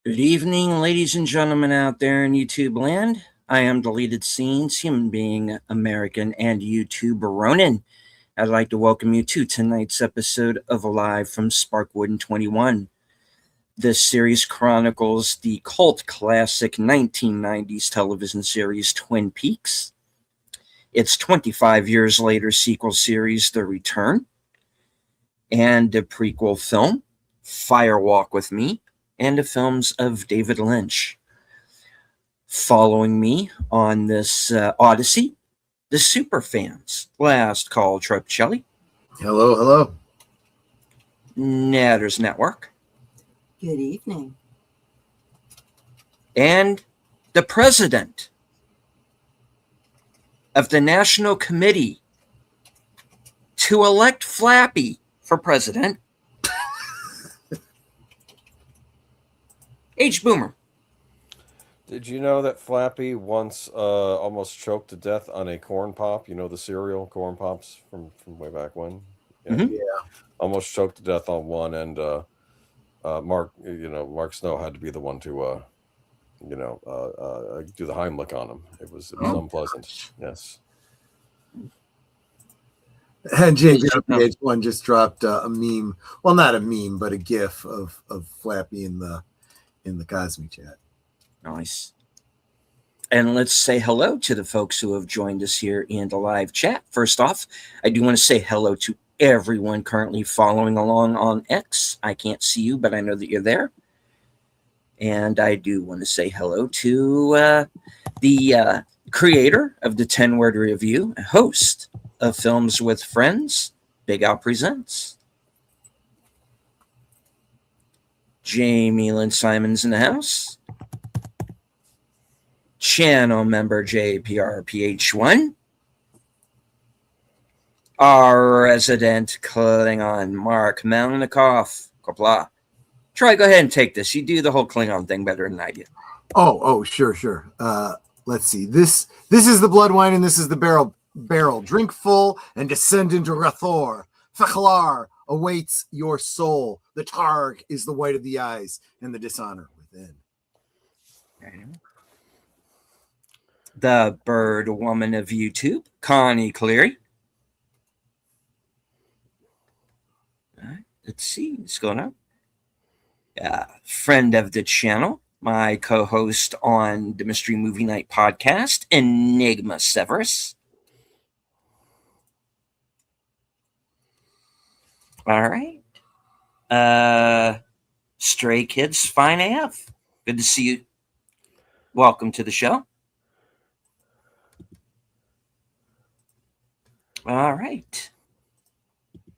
Good evening, ladies and gentlemen out there in YouTube land. I am Deleted Scenes, human being, American, and YouTuber Ronan. I'd like to welcome you to tonight's episode of Alive from Sparkwood and 21. This series chronicles the cult classic 1990s television series Twin Peaks, its 25 years later sequel series The Return, and a prequel film, Fire Walk with Me, and the films of David Lynch. Following me on this odyssey, the Superfans, Last Call Tropicelli. Hello, hello. Natters Network. Good evening. And the president of the National Committee to elect Flappy for president, H. Boomer. Did you know that Flappy once almost choked to death on a corn pop? You know the cereal corn pops from way back when? Yeah. Mm-hmm. Yeah. Almost choked to death on one, and Mark Snow had to be the one to do the Heimlich on him. It was unpleasant. Yes. And JPH1 just dropped a meme. Well, not a meme, but a GIF of Flappy in the Cosme chat. Nice. And let's say hello to the folks who have joined us here in the live chat. First off, I do want to say hello to everyone currently following along on X. I can't see you, but I know that you're there. And I do want to say hello to the creator of the 10-Word Review, host of Films with Friends, Big Al Presents. Jamie Lynn Simons in the house. Channel member JPRPH1. Our resident Klingon Mark Melnikov. Kopla. Troy, go ahead and take this. You do the whole Klingon thing better than I do. Oh, sure. Let's see. This is the blood wine, and this is the barrel. Drink full and descend into Rathor. Fechlar awaits your soul. The Targ is the white of the eyes, and the dishonor within. The bird woman of YouTube, Connie Cleary. All right, let's see what's going on. Friend of the channel, my co-host on the Mystery Movie Night podcast, Enigma Severus. All right. Stray Kids Fine AF. Good to see you. Welcome to the show. All right.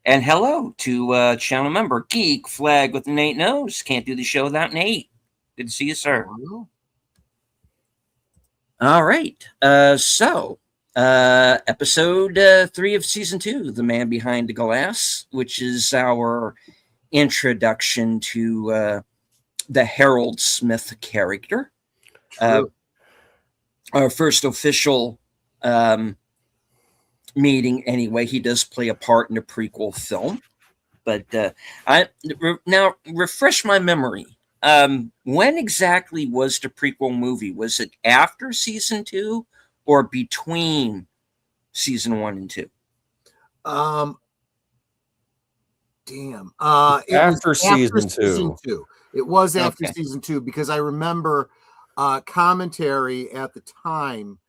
And hello to channel member Geek Flag with Nate Knows. Can't do the show without Nate. Good to see you, sir. All right. Episode 3 of season 2, The Man Behind the Glass, which is our introduction to the Harold Smith character. Our first official meeting anyway. He does play a part in the prequel film. But now refresh my memory. When exactly was the prequel movie? Was it after season 2? Or between season 1 and 2? After season 2. It was after season 2 because I remember commentary at the time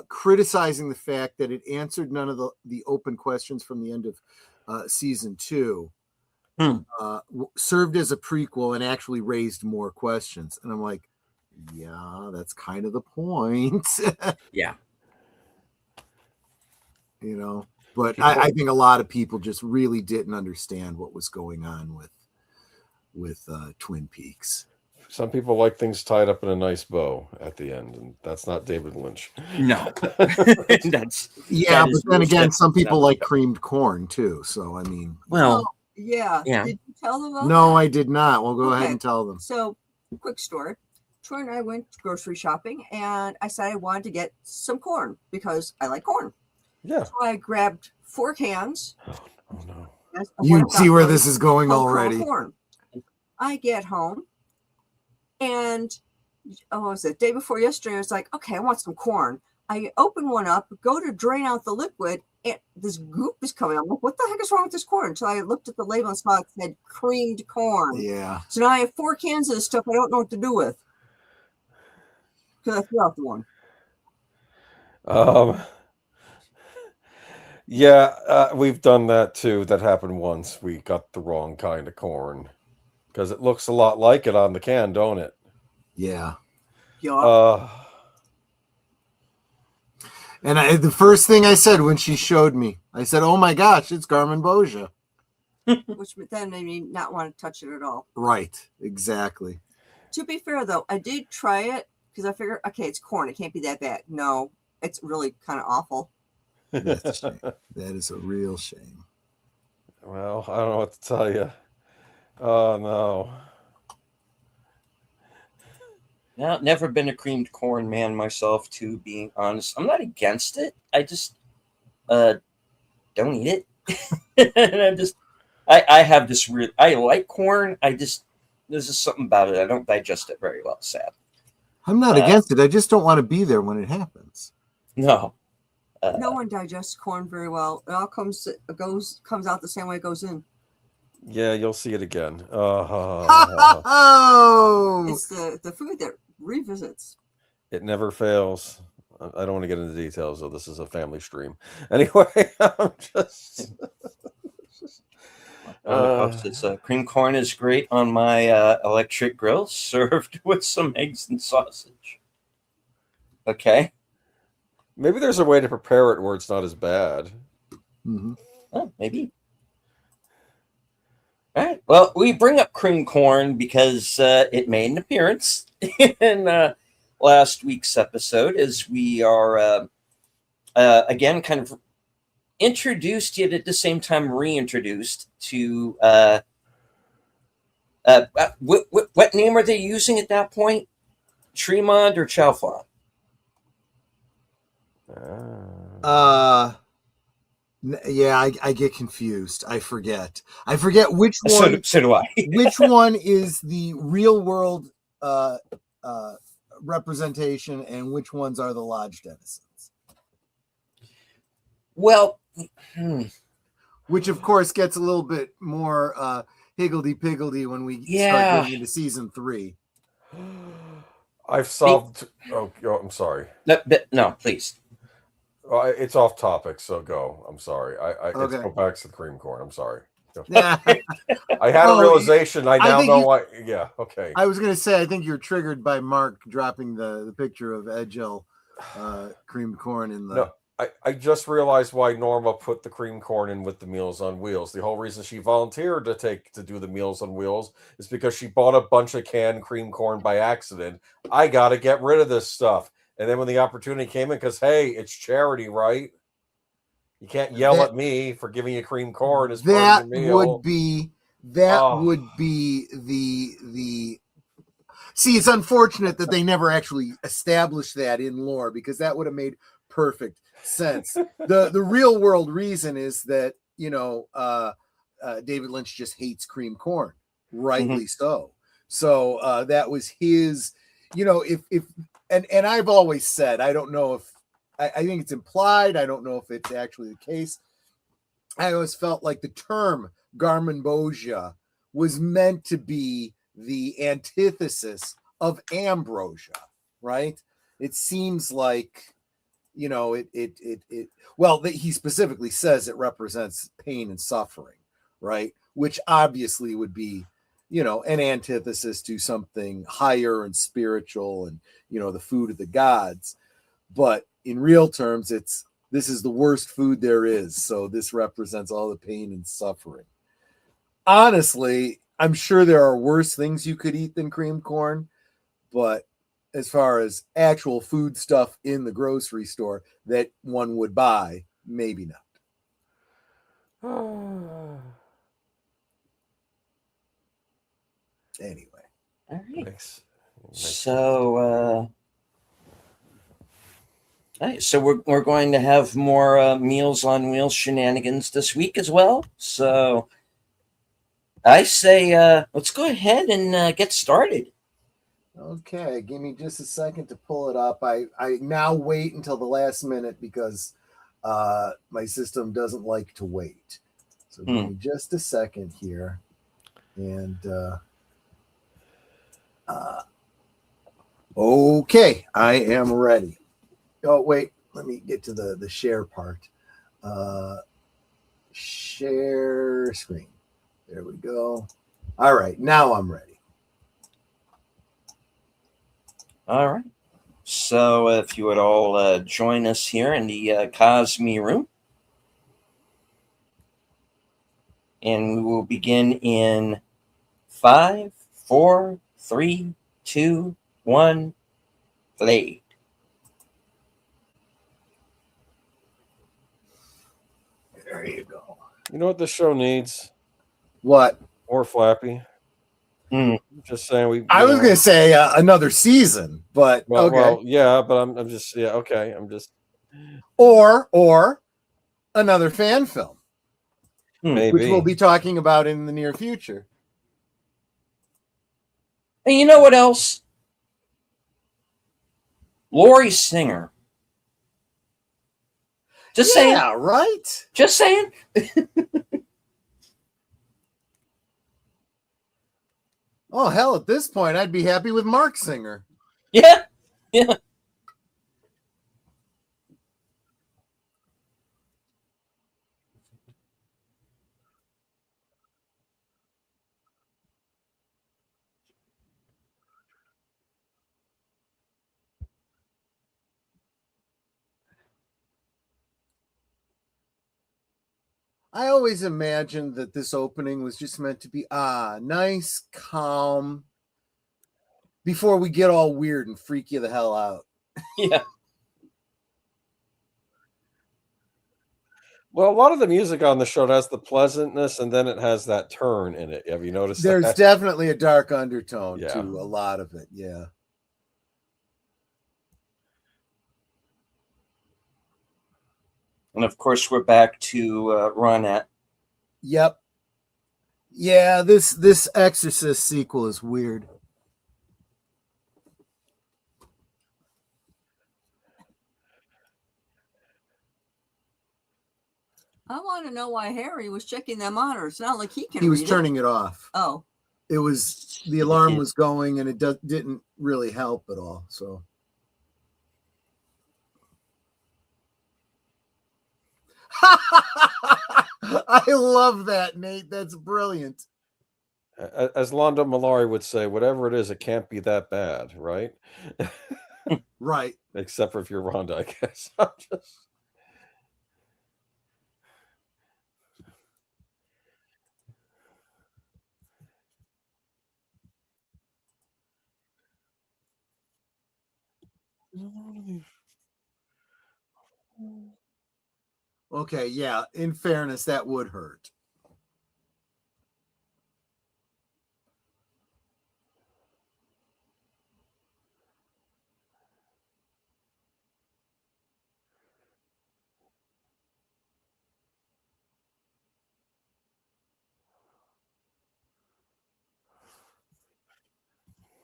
criticizing the fact that it answered none of the open questions from the end of season 2. Served as a prequel and actually raised more questions. And I'm like, yeah, that's kind of the point. Yeah. But I think a lot of people just really didn't understand what was going on with Twin Peaks. Some people like things tied up in a nice bow at the end, and that's not David Lynch. No. But then again, some people like creamed corn too. So, I mean. Well, yeah. Did you tell them about No, that? I did not. Well, go ahead and tell them. So, quick story. Troy and I went grocery shopping, and I said I wanted to get some corn because I like corn. Yeah. So I grabbed 4 cans. Oh, no. You see where this is going already. Corn. I get home. And what was it? Day before yesterday, I was like, okay, I want some corn. I open one up, go to drain out the liquid, and this goop is coming. I'm like, what the heck is wrong with this corn? Until I looked at the label and saw it said creamed corn. Yeah. So now I have 4 cans of this stuff I don't know what to do with. Because I threw out the one. Yeah, we've done that too. That happened once. We got the wrong kind of corn because it looks a lot like it on the can, don't it? Yeah. Yeah. And the first thing I said when she showed me, I said, "Oh my gosh, it's Garmin Boja." Which then made me not want to touch it at all. Right. Exactly. To be fair, though, I did try it because I figured, okay, it's corn. It can't be that bad. No, it's really kind of awful. That's a shame. That is a real shame. Well, I don't know what to tell you. Oh, no. No, never been a creamed corn man myself, to be honest. I'm not against it. I just don't eat it. And I have this weird, I like corn. There's just something about it. I don't digest it very well, sad. I'm not against it. I just don't want to be there when it happens. No. No one digests corn very well. It all comes out the same way it goes in. Yeah, you'll see it again. Oh! It's the food that revisits. It never fails. I don't want to get into details, though. This is a family stream. Anyway, I'm just... cream corn is great on my electric grill, served with some eggs and sausage. Okay. Maybe there's a way to prepare it where it's not as bad. Mm-hmm. Oh, maybe. All right. Well, we bring up cream corn because it made an appearance in last week's episode, as we are again kind of introduced, yet at the same time reintroduced to what name are they using at that point? Tremont or Chalfont? Yeah, I get confused. I forget which one. So do I. Which one is the real world representation, and which ones are the lodge denizens? Well, which of course gets a little bit more higgledy-piggledy when we start getting into season 3. I've solved. Oh, I'm sorry. No, please. It's off topic, so go. I'm sorry. Let's go back to the cream corn. I'm sorry. I had a realization. I now know why. Yeah. Okay. I was going to say, I think you're triggered by Mark dropping the picture of Edgel creamed corn in the. No, I just realized why Norma put the cream corn in with the Meals on Wheels. The whole reason she volunteered to do the Meals on Wheels is because she bought a bunch of canned cream corn by accident. I got to get rid of this stuff. And then when the opportunity came in, because, hey, it's charity, right? You can't yell at me for giving you cream corn as part of your meal. Would be the. See, it's unfortunate that they never actually established that in lore, because that would have made perfect sense. The real world reason is that, David Lynch just hates cream corn, rightly so. So that was his, if and I've always said, I don't know if I think it's implied. I don't know if it's actually the case. I always felt like the term Garmin Boja was meant to be the antithesis of ambrosia, right? It seems like, he specifically says it represents pain and suffering, right? Which obviously would be, an antithesis to something higher and spiritual and, the food of the gods. But in real terms, this is the worst food there is. So this represents all the pain and suffering. Honestly, I'm sure there are worse things you could eat than creamed corn, but as far as actual food stuff in the grocery store that one would buy, maybe not. Anyway. All right. Thanks. So, so we're going to have more Meals on Wheels shenanigans this week as well. So I say let's go ahead and get started. Okay, give me just a second to pull it up. I now wait until the last minute because my system doesn't like to wait. So give me just a second here. And okay, I am ready. Oh, wait, let me get to the share part. Share screen. There we go. All right, now I'm ready. All right. So if you would all join us here in the Cosme room. And we will begin in 5, 4, 3, 2, 1, play. There you go. You know what this show needs? What? More Flappy. Just saying. I was going to say another season, but okay. Well, yeah, but I'm just okay. I'm just or another fan film, maybe, which we'll be talking about in the near future. And you know what else? Lori Singer. Just saying. Yeah, right. Just saying. Oh, hell, at this point, I'd be happy with Mark Singer. Yeah. I always imagined that this opening was just meant to be nice, calm, before we get all weird and freak you the hell out. Yeah. Well, a lot of the music on the show has the pleasantness, and then it has that turn in it. Have you noticed? There's definitely a dark undertone to a lot of it. Yeah. And of course, we're back to Ronette. Yep. Yeah, this Exorcist sequel is weird. I want to know why Harry was checking that monitor. It's not like he can. He was turning it off. Oh. It was the alarm was going, and it didn't really help at all. So. I love that, Nate. That's brilliant. As Londo Malari would say, whatever it is, it can't be that bad, right? Right. Except for if you're Rhonda, I guess. I'm just... Okay, yeah. In fairness, that would hurt.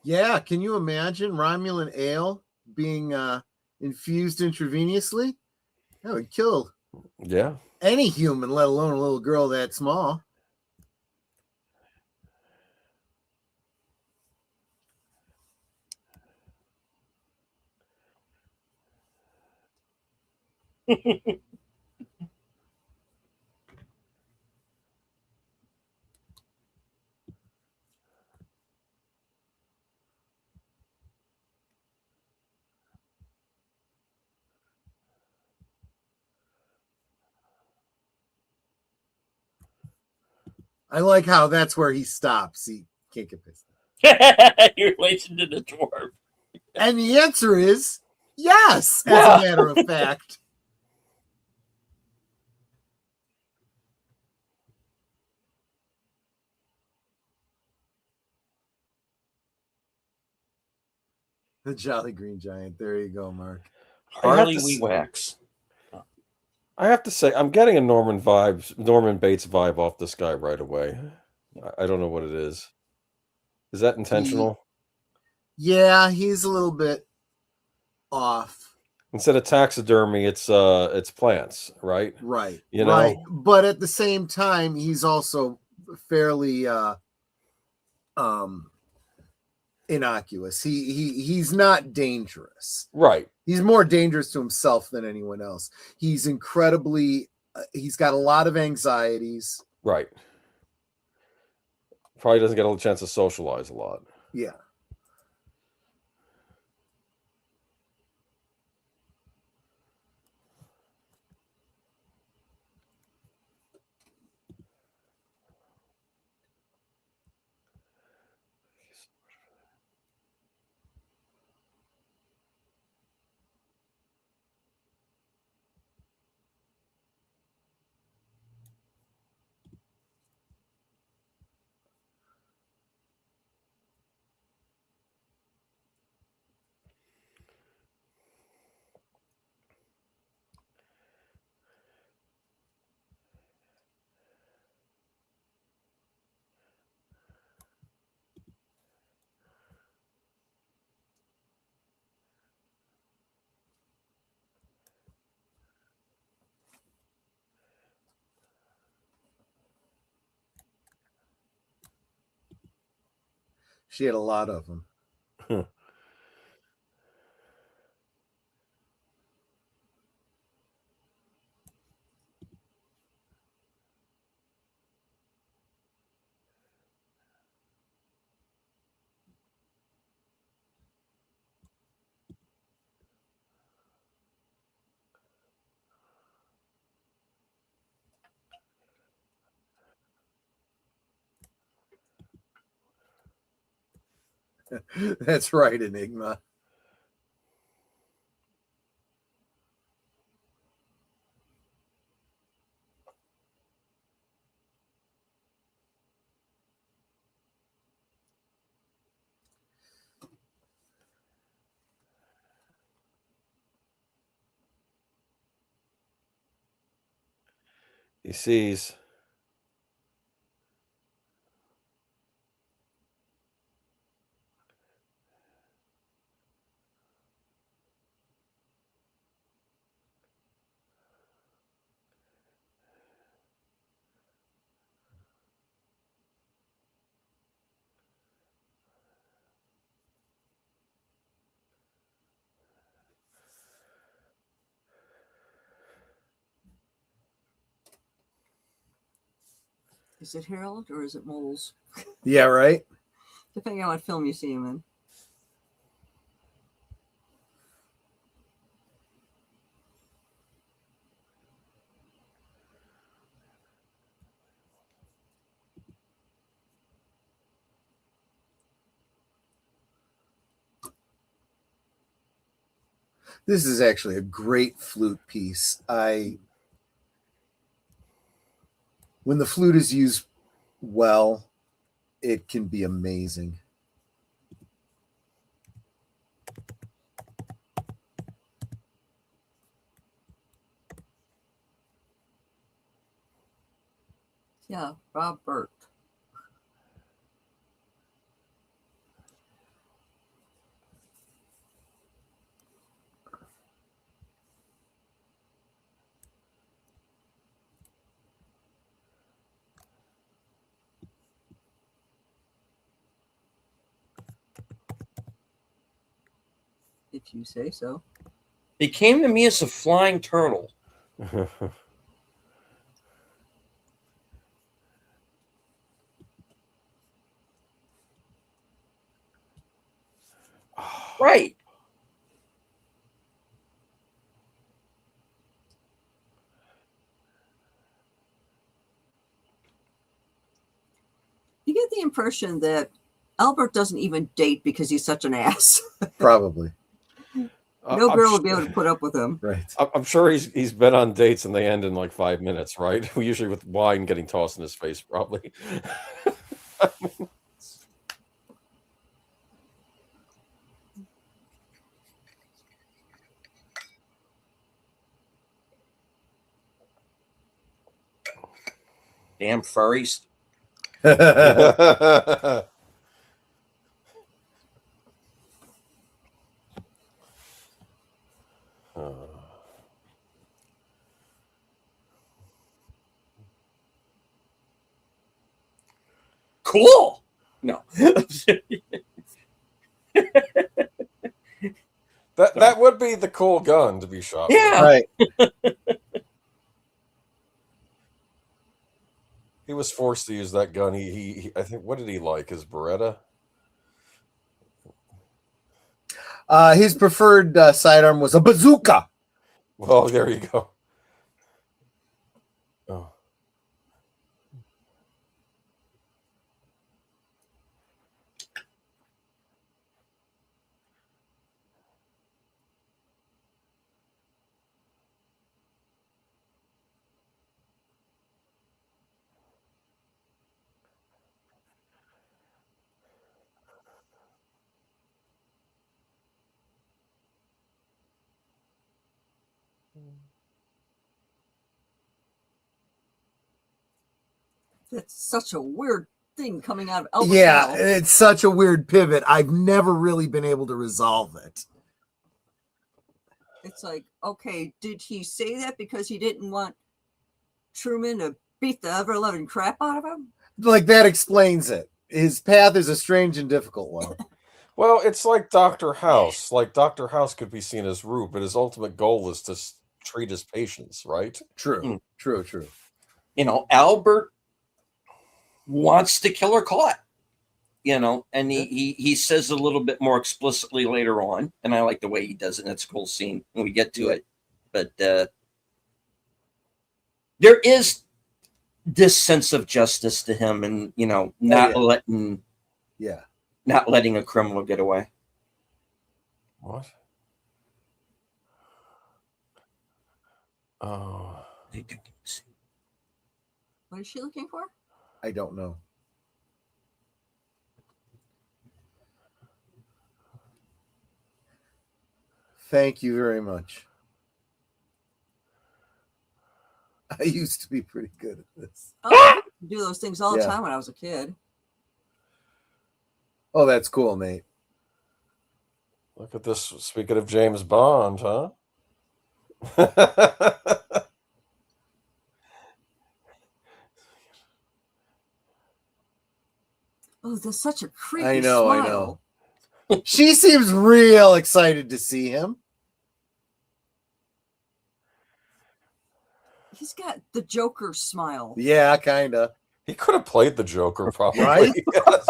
Yeah, can you imagine Romulan ale being infused intravenously? That would kill any human, let alone a little girl that small. I like how that's where he stops. He can't get pissed. You're relation to the dwarf. And the answer is yes, as a matter of fact. The Jolly Green Giant. There you go, Mark. Harley Wee Wax. I have to say, I'm getting a Norman Bates vibe off this guy right away. I don't know what it is. Is that intentional? Yeah, he's a little bit off. Instead of taxidermy, it's plants, right? Right. You know? Right. But at the same time, he's also fairly innocuous. He's not dangerous. Right. He's more dangerous to himself than anyone else. He's incredibly he's got a lot of anxieties. Right. Probably doesn't get a chance to socialize a lot. Yeah. She had a lot of them. That's right, Enigma. He sees. Is it Harold or is it Moles? Yeah, right. Depending on what film you see him in. This is actually a great flute piece. When the flute is used well, it can be amazing. Yeah, Robert. If you say so. He came to me as a flying turtle. Right. You get the impression that Albert doesn't even date because he's such an ass. Probably. No girl would be able to put up with him. Right. I'm sure he's been on dates and they end in like 5 minutes, right? Usually with wine getting tossed in his face, probably. Damn furries. Cool. No. That would be the cool gun to be shot. Yeah. Right. He was forced to use that gun. He I think, what did he like? His Beretta? His preferred sidearm was a bazooka. Well, there you go. Oh. That's such a weird thing coming out of Elvis. Yeah, mouth. it's such a weird pivot. I've never really been able to resolve it. It's like, okay, did he say that because he didn't want Truman to beat the ever-loving crap out of him? Like, that explains it. His path is a strange and difficult one. Well, it's like Dr. House. Like, Dr. House could be seen as rude, but his ultimate goal is to treat his patients, right? True. True. You know, Albert wants the killer caught. You know, and he says a little bit more explicitly later on, and I like the way he does it. That's a cool scene when we get to it. But there is this sense of justice to him, and you know, not letting a criminal get away. What? Oh. What is she looking for? I don't know. Thank you very much. I used to be pretty good at this. Oh, I do those things all the time when I was a kid. Oh, that's cool, Nate. Look at this. Speaking of James Bond, huh? Oh, that's such a creepy I know. smile. She seems real excited to see him. He's got the Joker smile. Yeah, kind of. He could have played the Joker, probably. Right? Yes.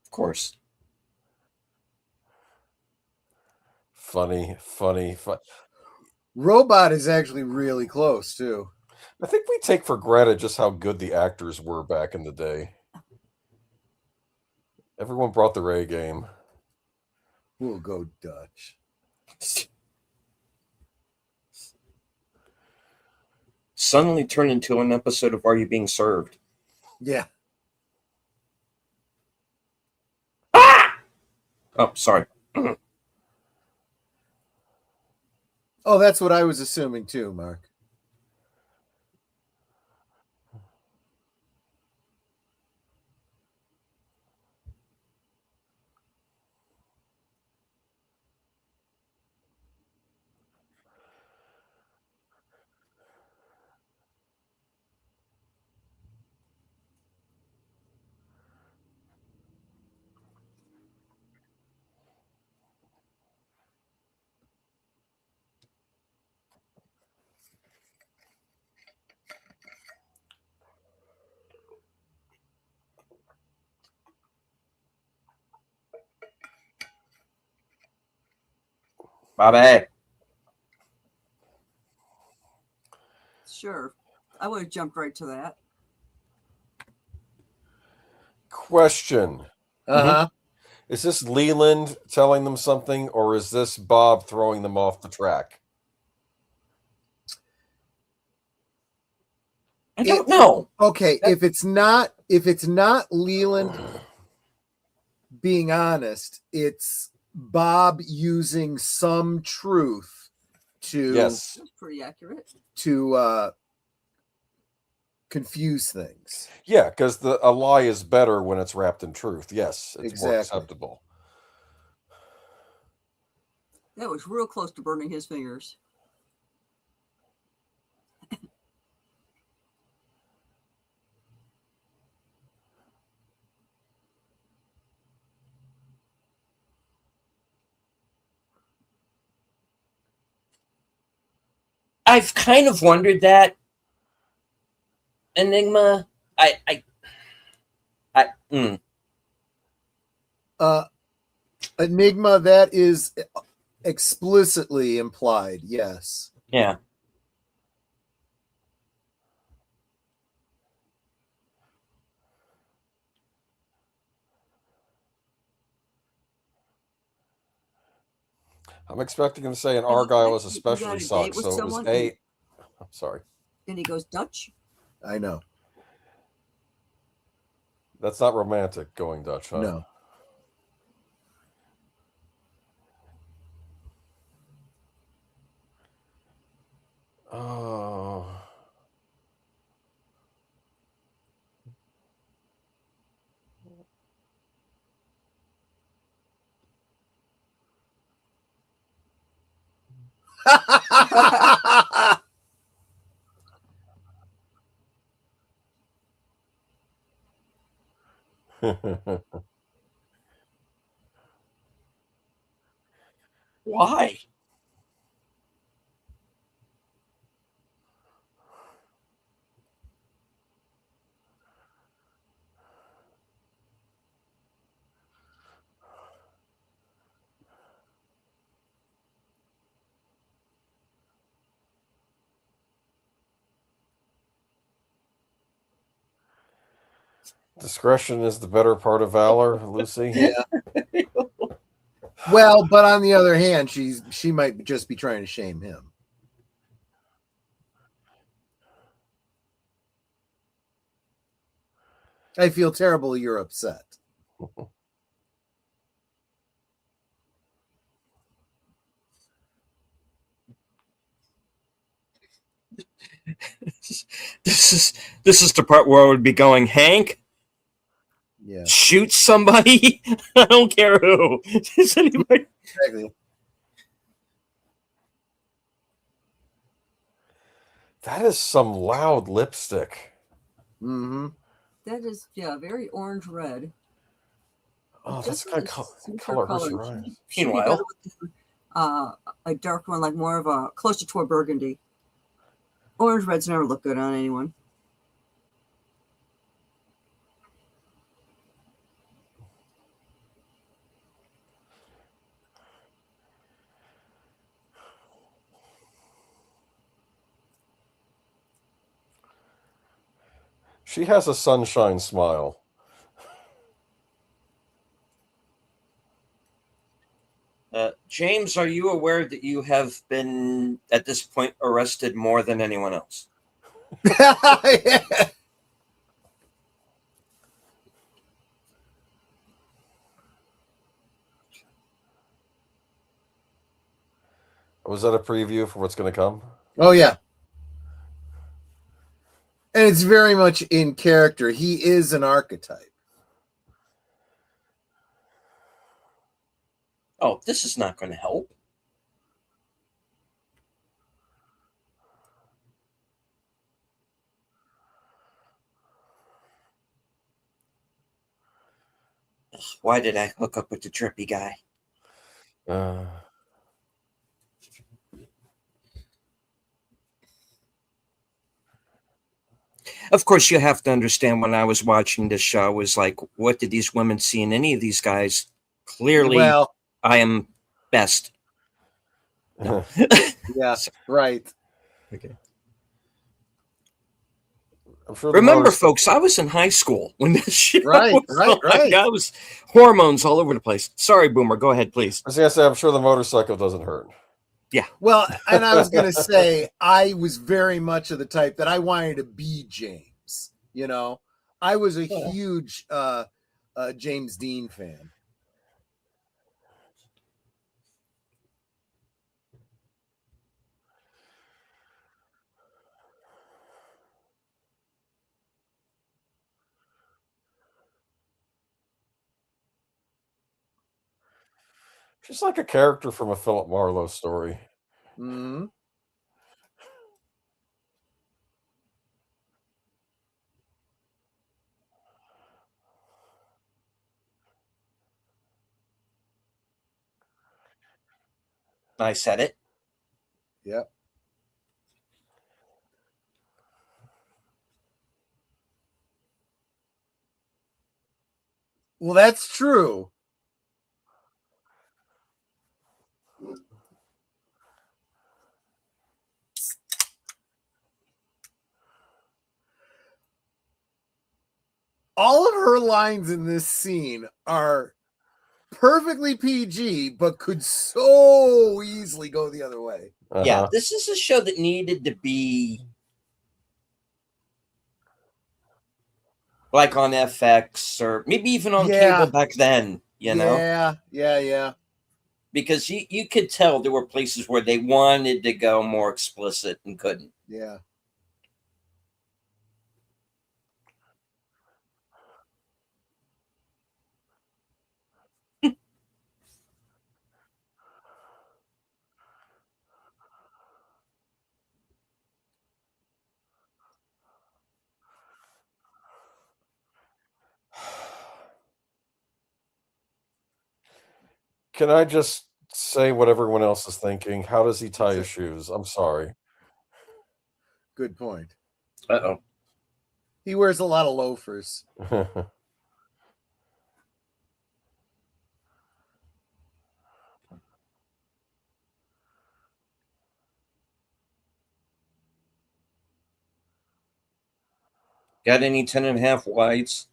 Of course. Funny. Robot is actually really close, too. I think we take for granted just how good the actors were back in the day. Everyone brought their A game. We'll go Dutch. Suddenly turned into an episode of Are You Being Served? Yeah. Ah! Oh, sorry. Oh, that's what I was assuming, too, Mark. Bye-bye. Sure. I would have jumped right to that. Question. Uh-huh. Is this Leland telling them something, or is this Bob throwing them off the track? I don't know. Okay, if it's not Leland being honest, it's Bob using some truth to Yes. That's pretty accurate. to confuse things. Yeah, because a lie is better when it's wrapped in truth. Yes, it's more Exactly. acceptable. That was real close to burning his fingers. I've kind of wondered that, Enigma. Enigma, that is explicitly implied. Yes. Yeah. I'm expecting him to say an Argyle is You especially got a date sucks. with So it was someone A. I'm sorry. and he goes Dutch. I know. That's not romantic, going Dutch, huh? No. Oh. Why? Discretion is the better part of valor, Lucy. Yeah. Well, but on the other hand, she might just be trying to shame him. I feel terrible you're upset. This is the part where I would be going, Hank, Yeah. shoot somebody. I don't care who. Does anybody? Exactly. That is some loud lipstick. Mm-hmm. That is, yeah, very orange red. Oh, that's Just the kind a of sweet color hurts color. your eyes. She'd be Meanwhile- better with a dark one, like more of a closer to a burgundy. Orange reds never look good on anyone. She has a sunshine smile. James, are you aware that you have been, at this point, arrested more than anyone else? Yeah. Was that a preview for what's going to come? Oh, yeah. And it's very much in character. He is an archetype. Oh, this is not going to help. Why did I hook up with the trippy guy? Of course, you have to understand, when I was watching this show, I was like, what did these women see in any of these guys? Clearly, Well, I am best. No. yeah, right. Okay. I'm sure. Remember, folks, I was in high school when this shit Right. I was hormones all over the place. Sorry, Boomer. Go ahead, please. I was going to say, I'm sure the motorcycle doesn't hurt. Yeah. Well, and I was going to say, I was very much of the type that I wanted to be James. You know, I was a huge James Dean fan. She's like a character from a Philip Marlowe story. Mm-hmm. I said it. Yep. Well, that's true. All of her lines in this scene are perfectly PG, but could so easily go the other way. Yeah, this is a show that needed to be like on FX or maybe even on cable back then, you know? Yeah. Because you could tell there were places where they wanted to go more explicit and couldn't. Yeah. Can I just say what everyone else is thinking? How does he tie his shoes? I'm sorry. Good point. Uh-oh. He wears a lot of loafers. Got any 10.5 wides?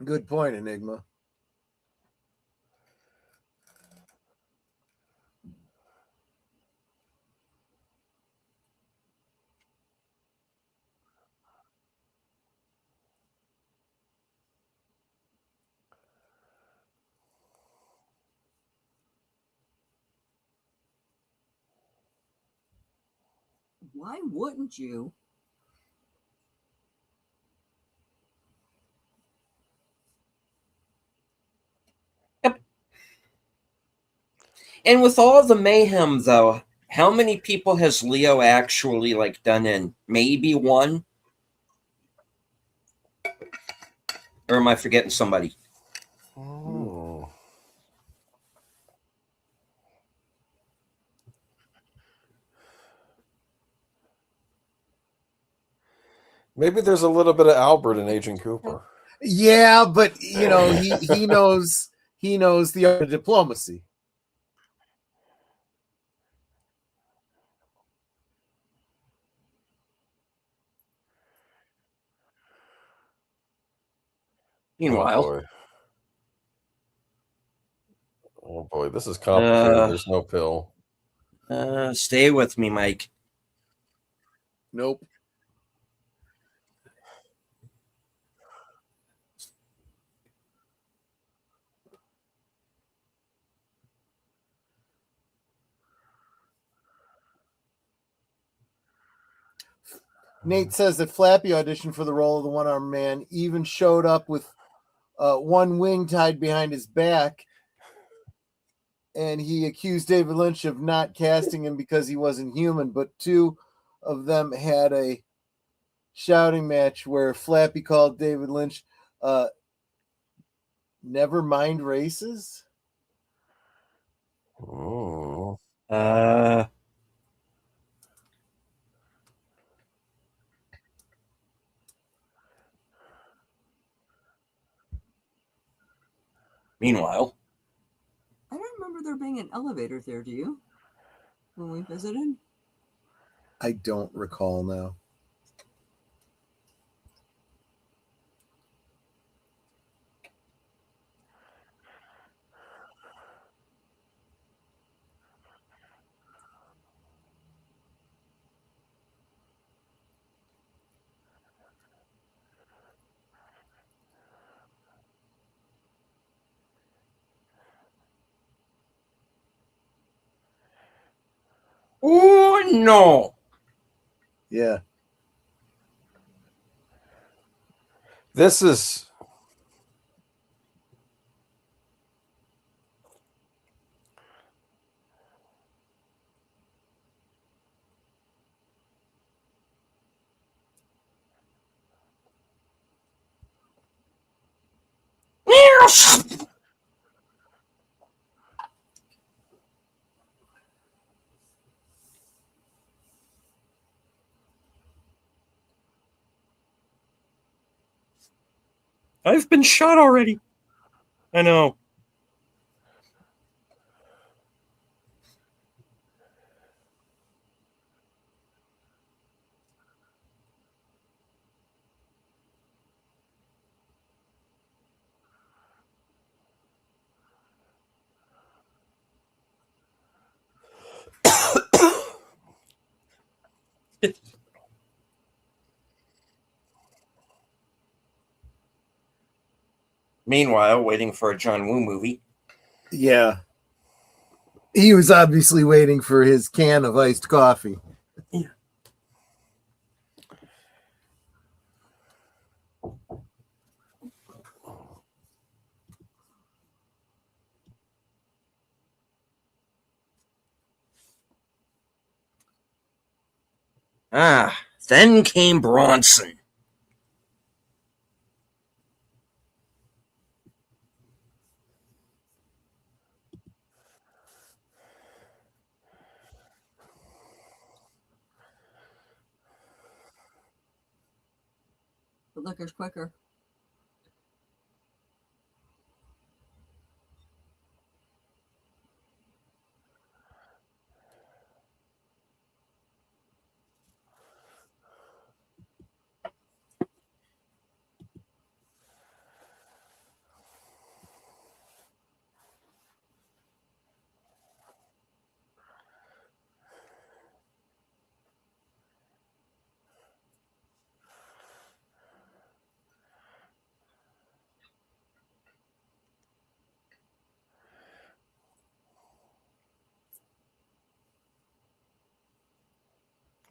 Good point, Enigma. Why wouldn't you? Yep. And with all the mayhem, though, how many people has Leo actually like done in? Maybe one? Or am I forgetting somebody? Oh. Maybe there's a little bit of Albert in Agent Cooper. Yeah, but you know, he knows the art of diplomacy. Meanwhile, oh boy, this is complicated. There's no pill. Stay with me, Mike. Nope. Nate says that Flappy auditioned for the role of the one-armed man, even showed up with one wing tied behind his back, and he accused David Lynch of not casting him because he wasn't human, but two of them had a shouting match where Flappy called David Lynch never mind races. Oh. Meanwhile, I don't remember there being an elevator there, do you? When we visited? I don't recall now. oh no. Yeah. This is I've been shot already. I know. Meanwhile, waiting for a John Woo movie. Yeah. He was obviously waiting for his can of iced coffee. Yeah. Ah, then came Bronson. The liquor's quicker.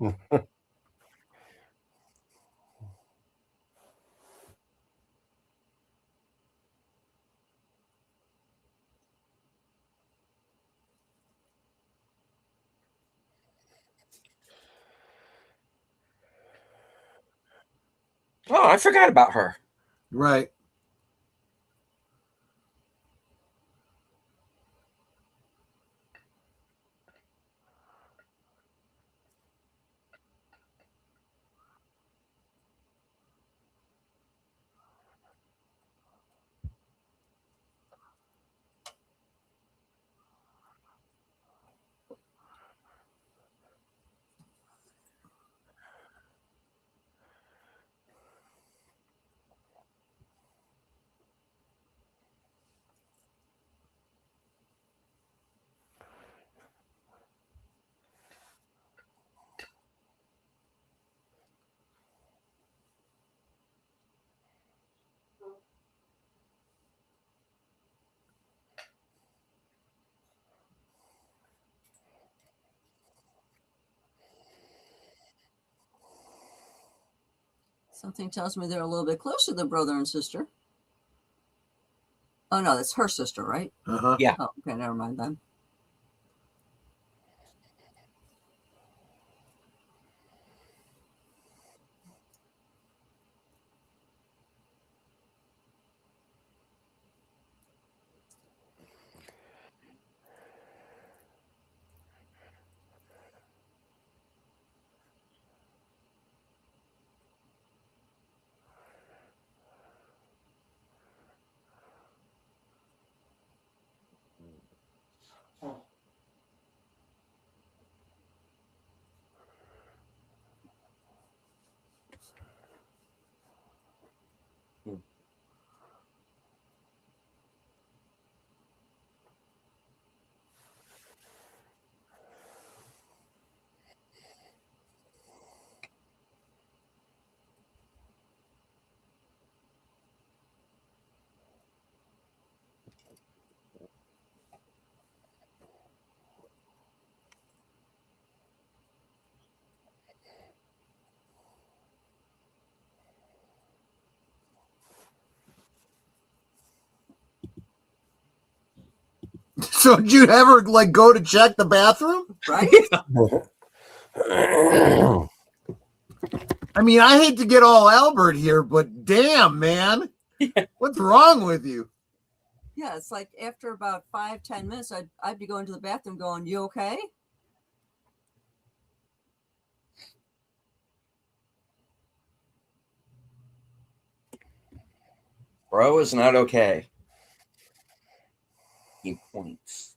Oh, I forgot about her. Right. Something tells me they're a little bit closer than brother and sister. Oh no, that's her sister, right? Uh-huh. Yeah. Oh, okay, never mind then. So did you ever like go to check the bathroom? Right? I mean, I hate to get all Albert here, but damn, man. What's wrong with you? Yeah, it's like after about 5-10 minutes, I'd be going to the bathroom going, "You okay?" Bro is not okay. He points.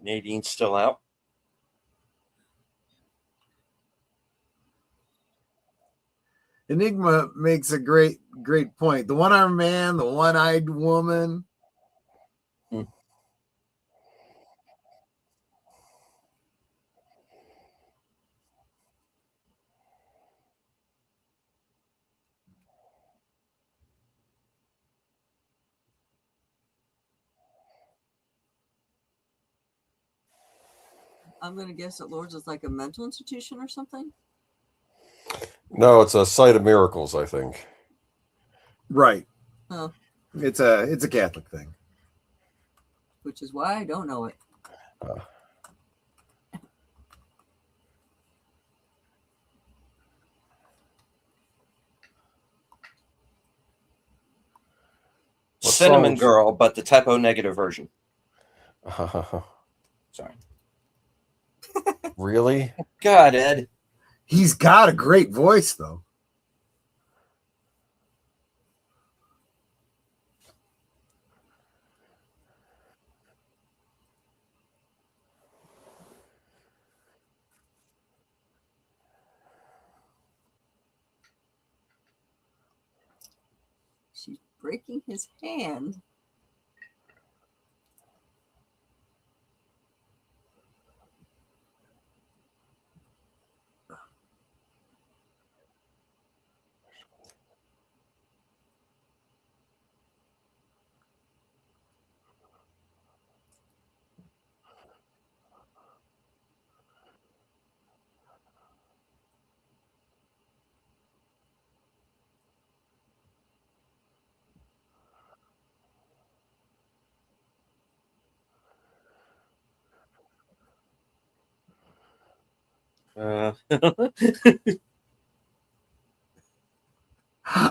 Nadine's still out. Enigma makes a great point. The one-armed man, the one-eyed woman. I'm going to guess that Lourdes is like a mental institution or something. No, it's a site of miracles, I think. Right. Oh, It's a Catholic thing. which is why I don't know it. What Cinnamon song- Girl, but the typo negative version. Sorry. Really? God, Ed. He's got a great voice, though. She's breaking his hand.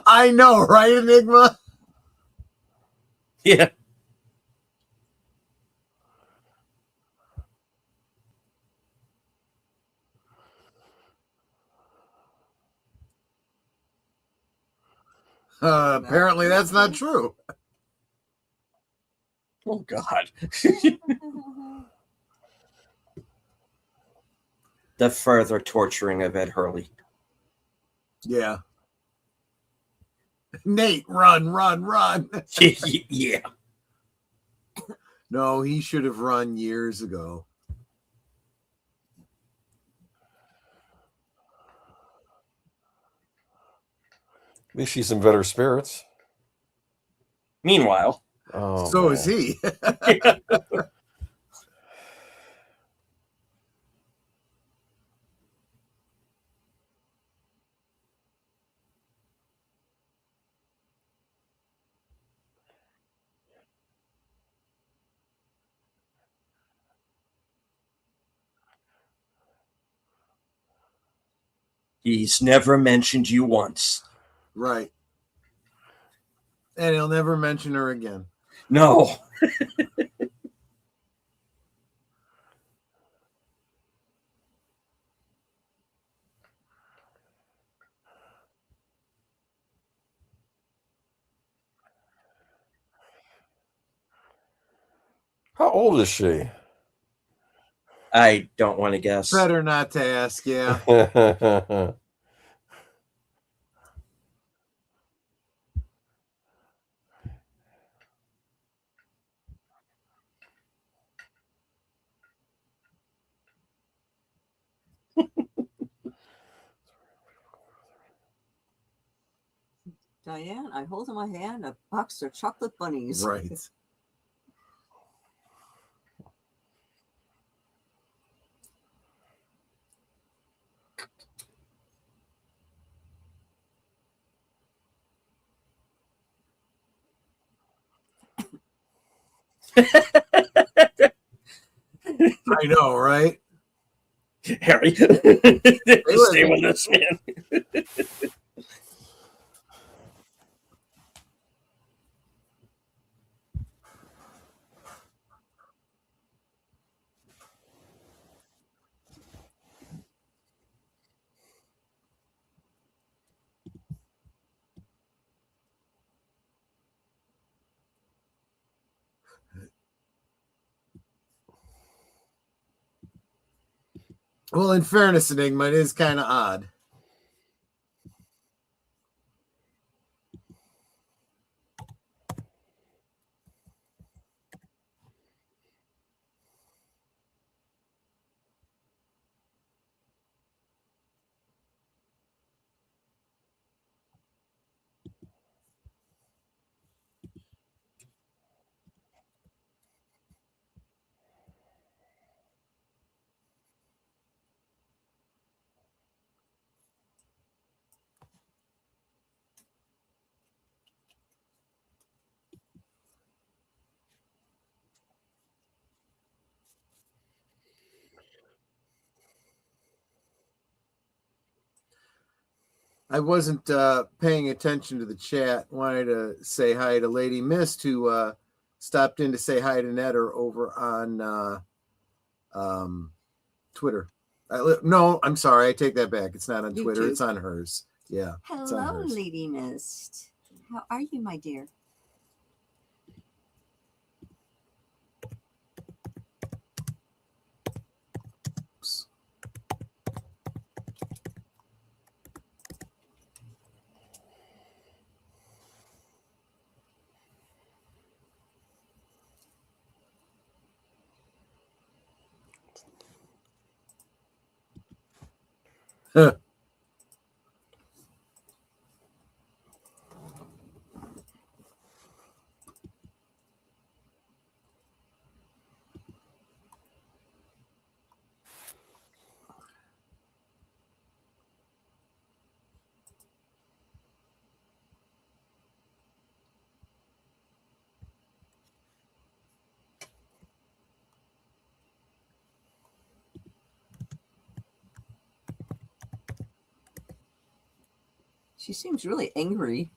I know, right, Enigma? Yeah. Apparently that's not true. Oh, God. The further torturing of Ed Hurley. Yeah. Nate, run, run, run. Yeah. No, he should have run years ago. At least she's in better spirits. Meanwhile, Oh, So man. is he. he's never mentioned you once. Right. And he'll never mention her again. No. How old is she? I don't want to guess. Better not to ask, yeah. Diane, I hold in my hand a box of chocolate bunnies. Right. I know, right? Harry, stay with us, man. Well, in fairness, Enigma, it is kind of odd. I wasn't paying attention to the chat. Wanted to say hi to Lady Mist, who stopped in to say hi to Netter over on Twitter. No, I'm sorry. I take that back. It's not on Twitter. YouTube. It's on hers. Yeah. It's on Hello, hers. Lady Mist. How are you, my dear? Oops. Huh. She seems really angry.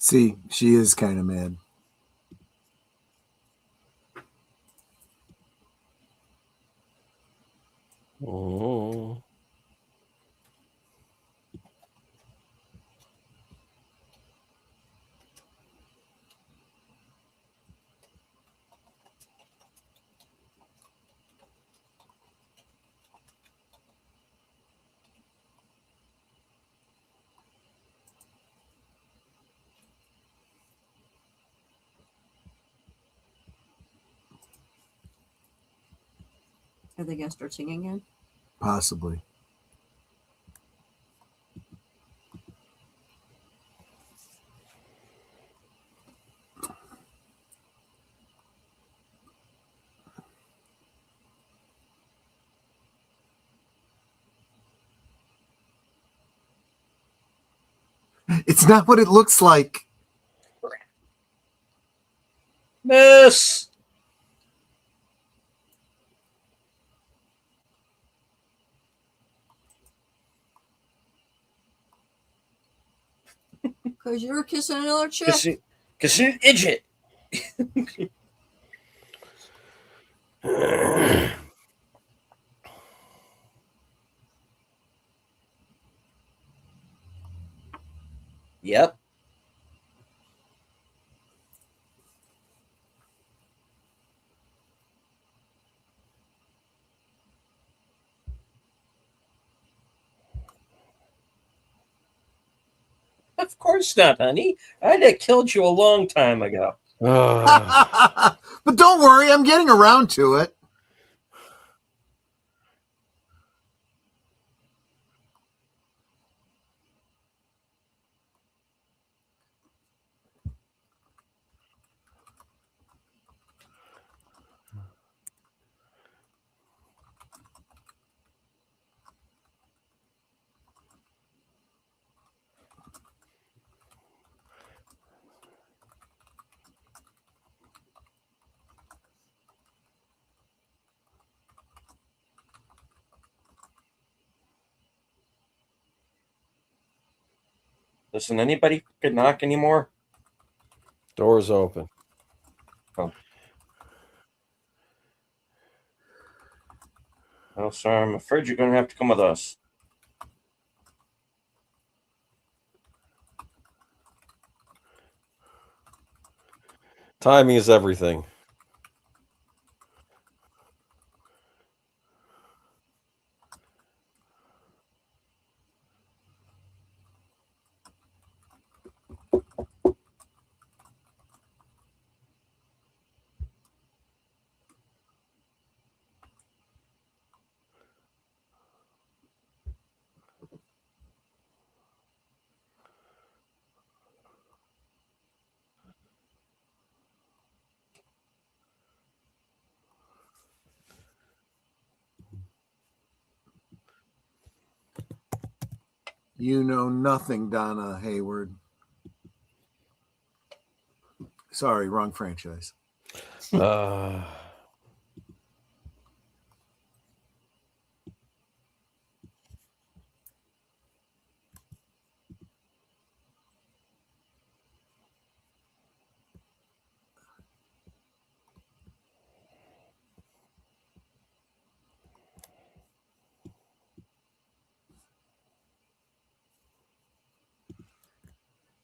See, she is kind of mad. Oh. Are they going to start singing again? Possibly. It's not what it looks like. Miss. Because you were kissing another chick. Because you're an idiot. Yep. Of course not, honey. I'd have killed you a long time ago. But don't worry, I'm getting around to it. Listen, anybody could knock anymore? Door's open. Oh. Oh, sir, I'm afraid you're going to have to come with us. Timing is everything. You know nothing, Donna Hayward. Sorry, wrong franchise.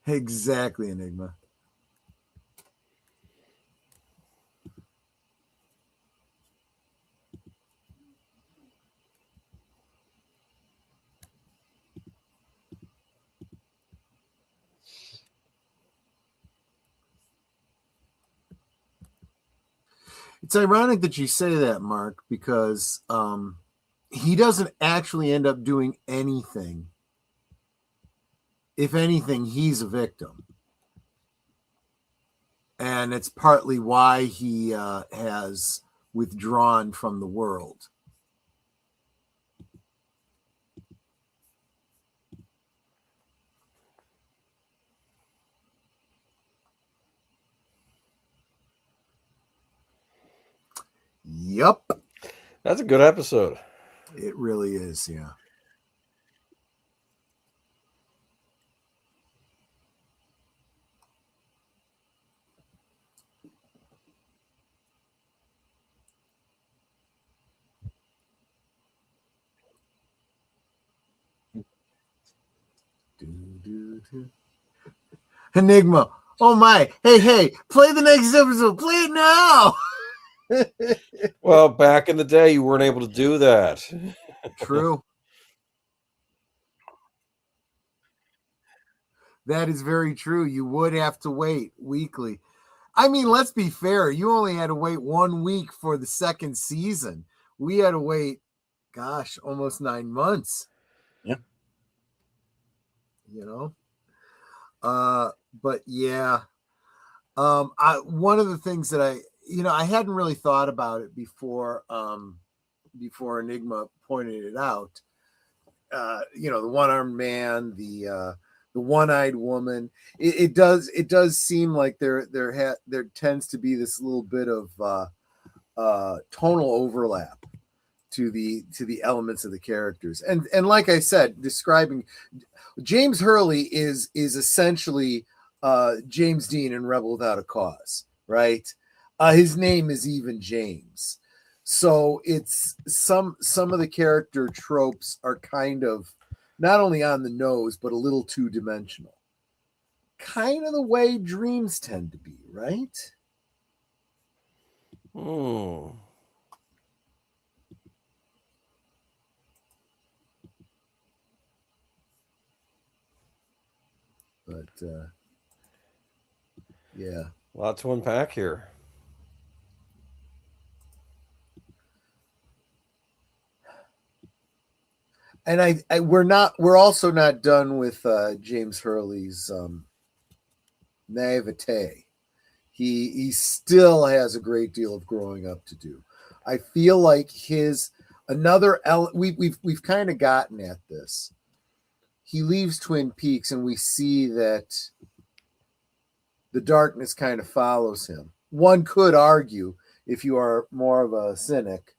Exactly, Enigma. It's ironic that you say that, Mark, because he doesn't actually end up doing anything. If anything, he's a victim. And it's partly why he has withdrawn from the world. Yup. That's a good episode. It really is, yeah. Enigma. Oh my. Hey, play the next episode. Play it now. Well, back in the day, you weren't able to do that. True. That is very true. You would have to wait weekly. I mean, let's be fair. You only had to wait 1 week for the second season. We had to wait, gosh, almost 9 months. Yeah. You know? But yeah. One of the things that I hadn't really thought about it before Enigma pointed it out. The one-armed man, the the one-eyed woman. It does seem like there tends to be this little bit of tonal overlap to the elements of the characters. And like I said, describing James Hurley is essentially James Dean in Rebel Without a Cause, right? His name is even James. So it's some of the character tropes are kind of not only on the nose, but a little two-dimensional. Kind of the way dreams tend to be, right? Hmm. But yeah. A lot to unpack here. And we're also not done with James Hurley's naivete. He still has a great deal of growing up to do. I feel like we've kind of gotten at this. He leaves Twin Peaks and we see that the darkness kind of follows him. One could argue, if you are more of a cynic,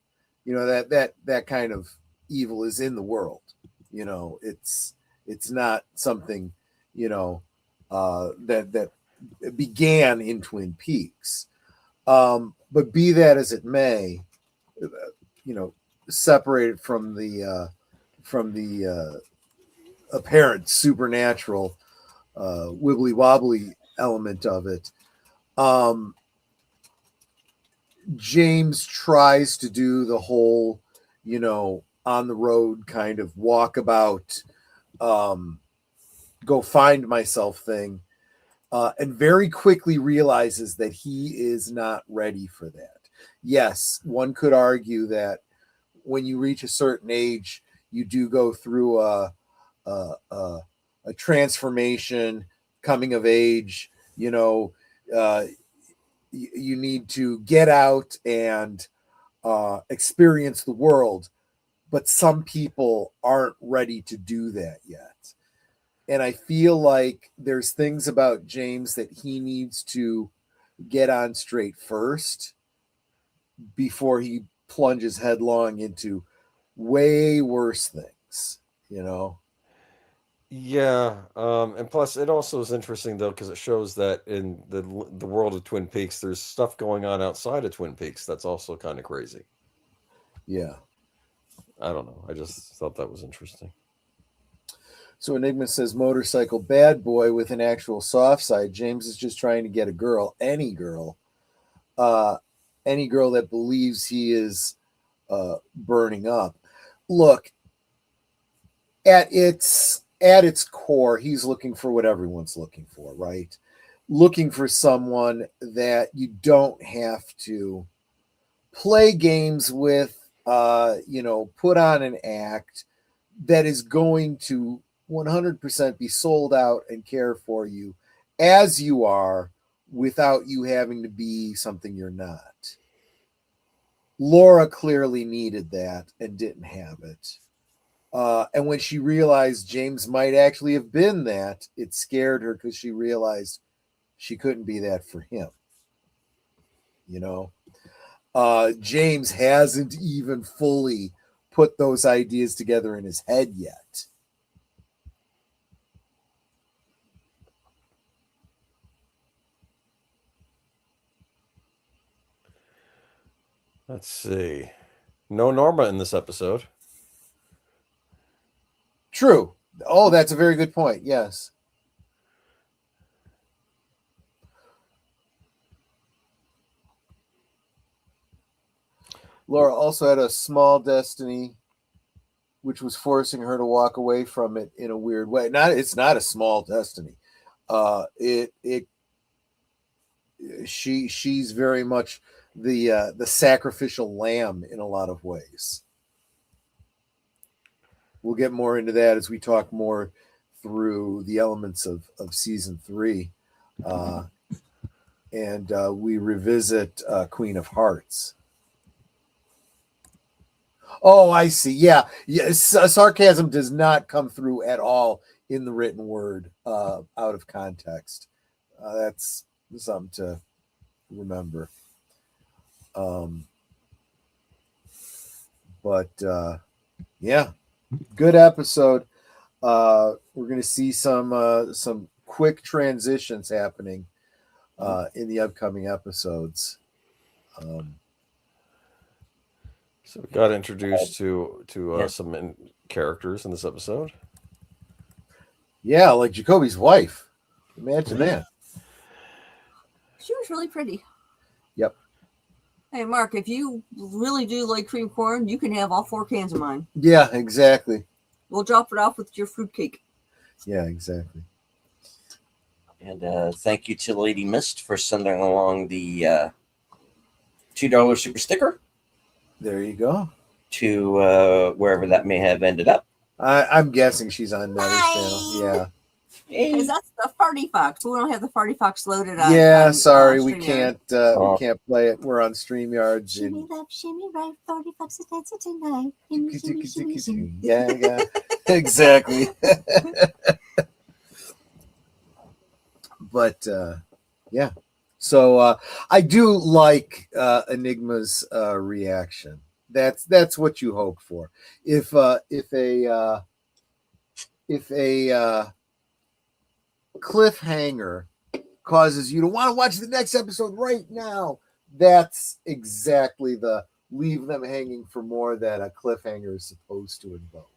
that kind of evil is in the world. It's not something, that began in Twin Peaks. But be that as it may, separated from the apparent supernatural wibbly wobbly element of it, James tries to do the whole, on the road kind of walkabout, go find myself thing, and very quickly realizes that he is not ready for that. Yes, one could argue that when you reach a certain age, you do go through a transformation, coming of age. You need to get out and experience the world, but some people aren't ready to do that yet. And I feel like there's things about James that he needs to get on straight first before he plunges headlong into way worse things, Yeah, and plus it also is interesting though because it shows that in the world of Twin Peaks, there's stuff going on outside of Twin Peaks that's also kind of crazy. Yeah, I don't know. I just thought that was interesting. So Enigma says motorcycle bad boy with an actual soft side. James is just trying to get a girl, any girl that believes he is burning up. Look, at its core, he's looking for what everyone's looking for, right? Looking for someone that you don't have to play games with, put on an act that is going to 100% be sold out and care for you as you are without you having to be something you're not. Laura clearly needed that and didn't have it. And when she realized James might actually have been that, it scared her because she realized she couldn't be that for him. James hasn't even fully put those ideas together in his head yet. Let's see. No Norma in this episode. True. Oh, that's a very good point. Yes. Laura also had a small destiny, which was forcing her to walk away from it in a weird way. It's not a small destiny. She's very much the sacrificial lamb in a lot of ways. We'll get more into that as we talk more through the elements of season 3. And we revisit Queen of Hearts. Oh, I see. Yeah. Sarcasm does not come through at all in the written word out of context. That's something to remember. But yeah, good episode. We're going to see some quick transitions happening in the upcoming episodes. So we got introduced to some characters in this episode. Yeah, like Jacoby's wife. Imagine that. She was really pretty. Yep. Hey, Mark, if you really do like cream corn, you can have all 4 cans of mine. Yeah, exactly. We'll drop it off with your fruitcake. Yeah, exactly. And thank you to Lady Mist for sending along the $2 super sticker There you go. to wherever that may have ended up. I'm guessing she's on Netter's channel. Yeah. Because that's the Farty Fox. We don't have the Farty Fox loaded on. Yeah, on, sorry, we StreamYard. can't we can't play it. We're on StreamYard. Shimmy left, shimmy right, 40 bucks a dancing tonight. Shimmy, shimmy, shimmy, shimmy. Yeah, exactly. But yeah, so I do like Enigma's reaction. That's what you hope for. If a cliffhanger causes you to want to watch the next episode right now, that's exactly the leave them hanging for more that a cliffhanger is supposed to invoke.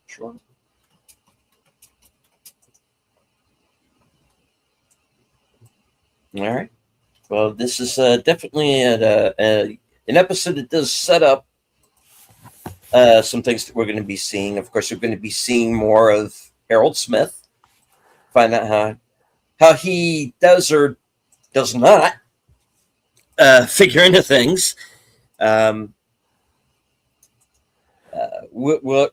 Sure. All right. Well, this is definitely an episode that does set up some things that we're going to be seeing. Of course, we're going to be seeing more of Harold Smith. Find out how he does or does not figure into things. We're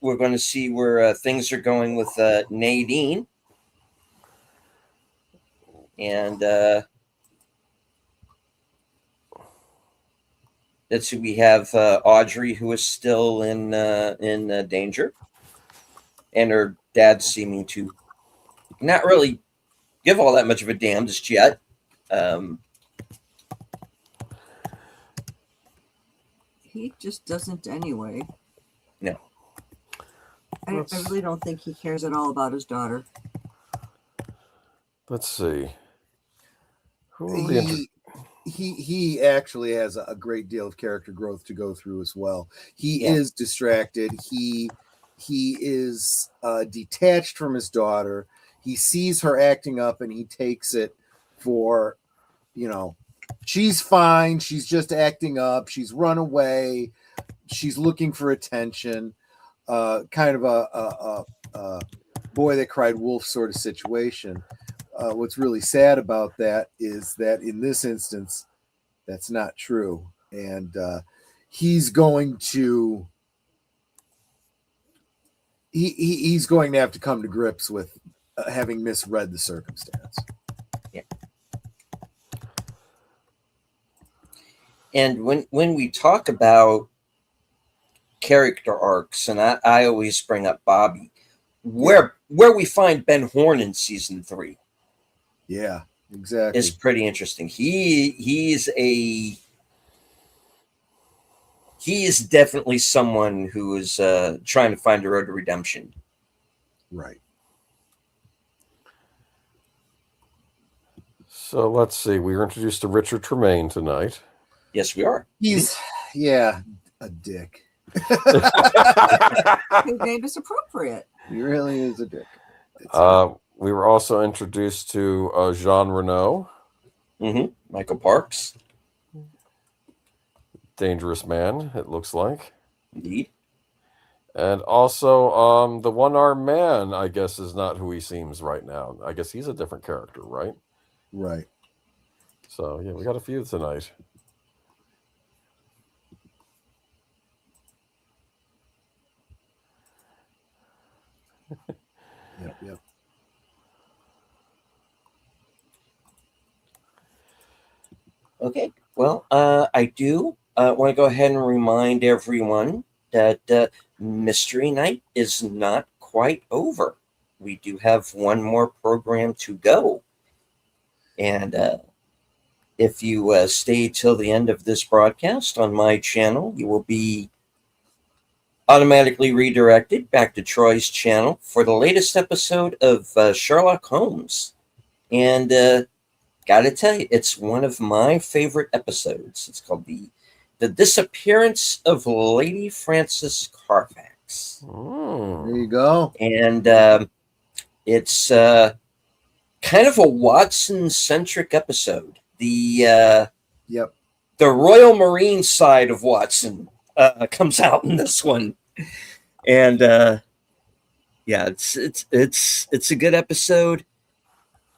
going to see where things are going with Nadine. And let's see, we have Audrey, who is still in danger, and her dad seeming to not really give all that much of a damn just yet. He just doesn't anyway. No. I really don't think he cares at all about his daughter. Let's see. He actually has a great deal of character growth to go through as well. He is distracted. He is detached from his daughter. He sees her acting up and he takes it for, she's fine. She's just acting up. She's run away. She's looking for attention. Kind of a boy that cried wolf sort of situation. What's really sad about that is that in this instance, that's not true. And he's going to he's going to have to come to grips with having misread the circumstance. Yeah. And when we talk about character arcs, and I always bring up Bobby, where we find Ben Horne in season 3. Yeah, exactly. It's pretty interesting. He is definitely someone who is trying to find a road to redemption. Right. So let's see. We were introduced to Richard Tremaine tonight. Yes, we are. He's a dick. His name is appropriate. He really is a dick. We were also introduced to Jean Renault. Mm-hmm. Michael Parks. Dangerous man, it looks like. Indeed. And also the one-armed man, I guess, is not who he seems right now. I guess he's a different character, right? Right. So, yeah, we got a few tonight. Yep. Okay. Well, I do want to go ahead and remind everyone that Mystery Night is not quite over. We do have one more program to go. And if you stay till the end of this broadcast on my channel, you will be automatically redirected back to Troy's channel for the latest episode of Sherlock Holmes. And gotta tell you, it's one of my favorite episodes. It's called The Disappearance of Lady Frances Carfax. There you go. And it's kind of a Watson-centric episode. The Royal Marine side of Watson comes out in this one, and yeah, it's a good episode.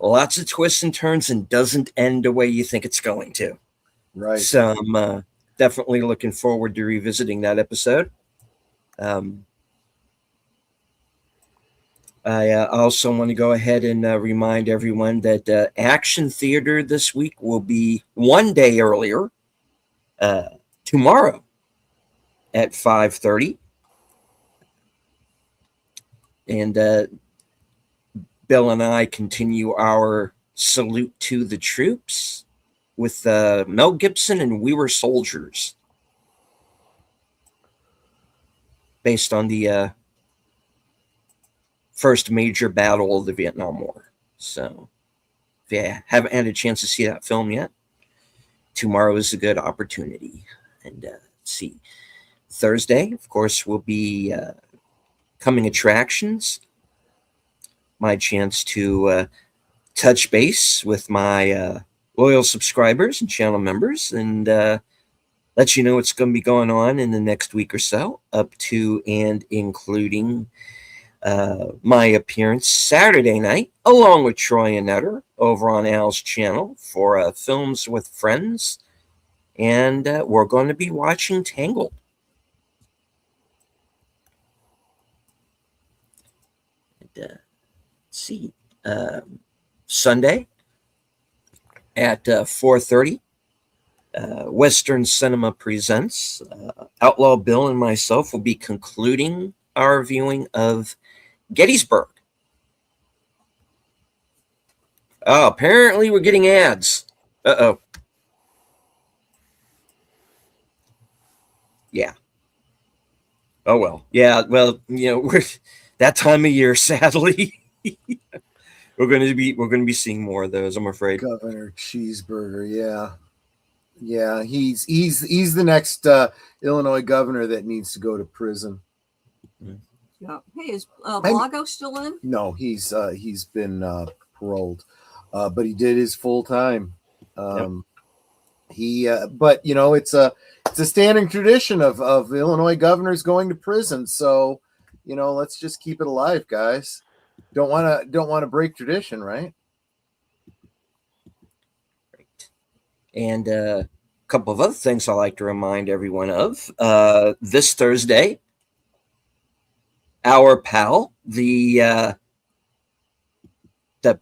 Lots of twists and turns, and doesn't end the way you think it's going to. Right. So I'm definitely looking forward to revisiting that episode. I also want to go ahead and remind everyone that Action Theater this week will be one day earlier, tomorrow at 5:30. And Bill and I continue our salute to the troops with Mel Gibson and We Were Soldiers, based on the first major battle of the Vietnam War. So if you haven't had a chance to see that film yet, tomorrow is a good opportunity. And let's see, Thursday, of course, will be coming attractions. My chance to touch base with my loyal subscribers and channel members, and let you know what's going to be going on in the next week or so, up to and including my appearance Saturday night, along with Troy and Nutter, over on Al's channel for Films with Friends. And we're going to be watching Tangled. And, let's see. Sunday at 4:30, Western Cinema Presents. Outlaw Bill and myself will be concluding our viewing of Gettysburg. Oh, apparently we're getting ads. Uh-oh. Yeah. Oh, well. Yeah, well, we're that time of year, sadly. We're going to be seeing more of those, I'm afraid. Governor Cheeseburger, yeah. He's the next Illinois governor that needs to go to prison. Yeah. Hey, is Blago still in? No, he's been paroled, but he did his full time. He, but it's a standing tradition of Illinois governors going to prison. So, let's just keep it alive, guys. Don't want to break tradition, right? Right. And a couple of other things I like to remind everyone of. This Thursday, our pal, the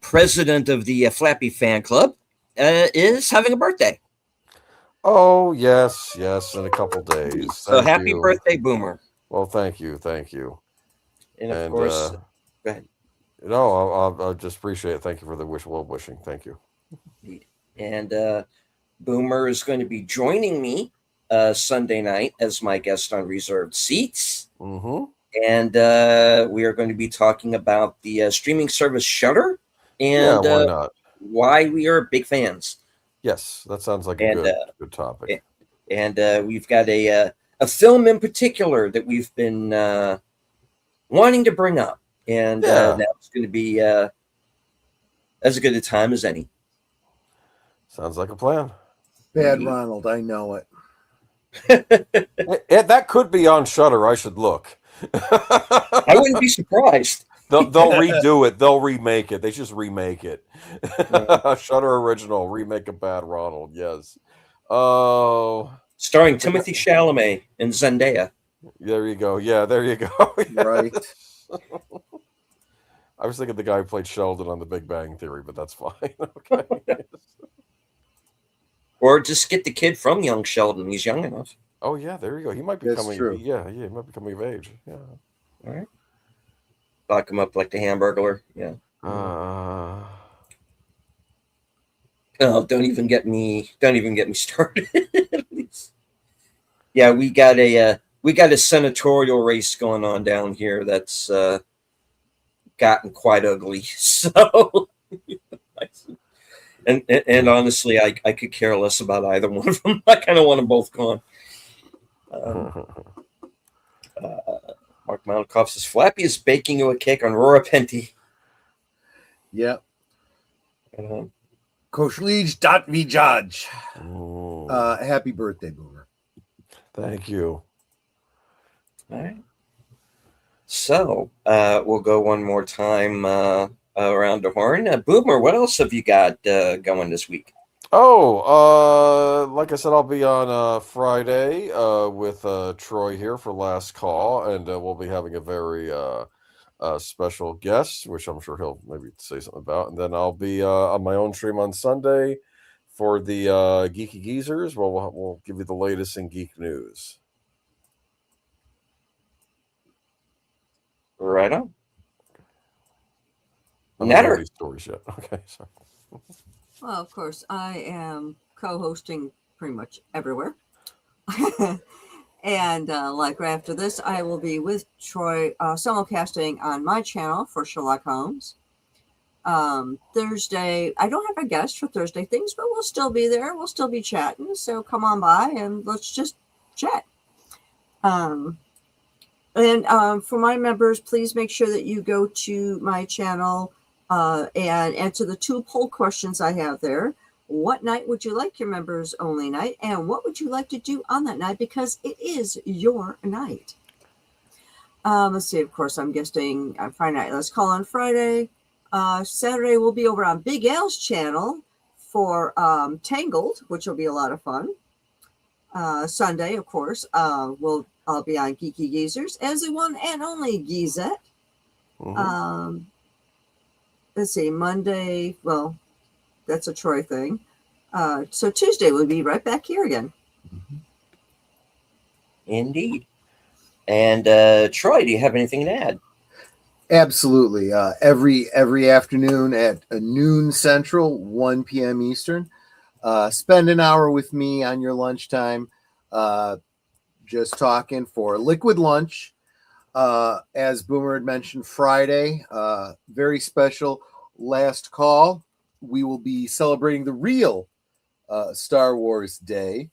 president of the Flappy Fan Club, is having a birthday. Oh, yes, in a couple days. So happy birthday, Boomer. Well, thank you. And of course, go ahead. No, I'll just appreciate it. Thank you for the well wishing. Thank you. And Boomer is going to be joining me Sunday night as my guest on Reserved Seats. Mm-hmm. And we are going to be talking about the streaming service Shudder and why not? Why we are big fans. Yes, that sounds like a good topic. And we've got a film in particular that we've been wanting to bring up. And that's going to be as good a time as any. Sounds like a plan. Bad Ronald, I know it. That could be on Shudder. I should look. I wouldn't be surprised. They'll redo it. They'll remake it. They just remake it. Shudder original remake of Bad Ronald. Yes. Oh, starring Timothy Chalamet and Zendaya. There you go. Yeah, there you go. Right. I was thinking the guy who played Sheldon on The Big Bang Theory, but that's fine. Okay. Or just get the kid from Young Sheldon. He's young enough. Oh yeah, there you go. He might be That's coming. true. Yeah, he might be coming of age. Yeah. All right. Lock him up like the Hamburglar. Yeah. Oh, don't even get me started. Yeah, we got a senatorial race going on down here that's gotten quite ugly. So, and honestly, I could care less about either one of them. I kind of want them both gone. Mark Malikoff says Flappy is baking you a cake on Rora Penty. Yep. Uh, Coach Leach, dot me judge. Oh. Happy birthday, Boomer. Thank you. All right. So we'll go one more time around the horn. Boomer, what else have you got going this week? Oh, like I said, I'll be on Friday with Troy here for Last Call, and we'll be having a very special guest, which I'm sure he'll maybe say something about. And then I'll be on my own stream on Sunday for the Geeky Geezers. Well, we'll give you the latest in geek news. Right on. I don't know Netter. these stories yet. Okay, sorry. Well, of course, I am co-hosting pretty much everywhere. And like right after this, I will be with Troy simulcasting on my channel for Sherlock Holmes. Thursday, I don't have a guest for Thursday things, but we'll still be there. We'll still be chatting. So come on by and let's just chat. And for my members, please make sure that you go to my channel and answer the 2 poll questions I have there. What night would you like your members only night? And what would you like to do on that night? Because it is your night. Let's see, of course, I'm guesting on Friday night. Let's call on Friday. Saturday, we'll be over on Big Al's channel for Tangled, which will be a lot of fun. Sunday, of course, I'll be on Geeky Geezers as the one and only Gazette. Let's see, Monday, well, that's a Troy thing. So Tuesday we'll be right back here again. Indeed. And Troy, do you have anything to add? Absolutely. Every afternoon at noon Central, 1 p.m. Eastern. Spend an hour with me on your lunchtime, just talking for Liquid Lunch. As Boomer had mentioned, Friday, very special Last Call. We will be celebrating the real Star Wars Day,